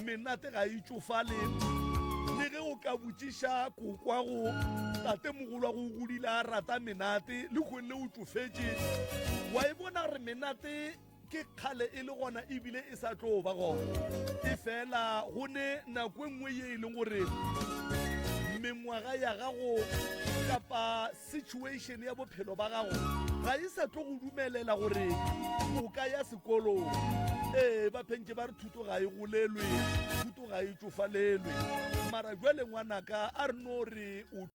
menate ga e tsofale le ge o ka botšiša kokwa go tate mogolo wa go godile a rata menate le kgonne o tsofetse wa e bona gore menate ke kgale e le gona ebile e sa tlo ba gona e fela go ne nako e nngwe ye e leng gore mengwaga ya gago kapa situation ya bophelo ba gago ga e sa tlo go dumelela gore o ka ya sekolong ba phentse ba re thuto ga e golelwe thuto ga e tsofalelwe mara jwale ngwanaka a re no re o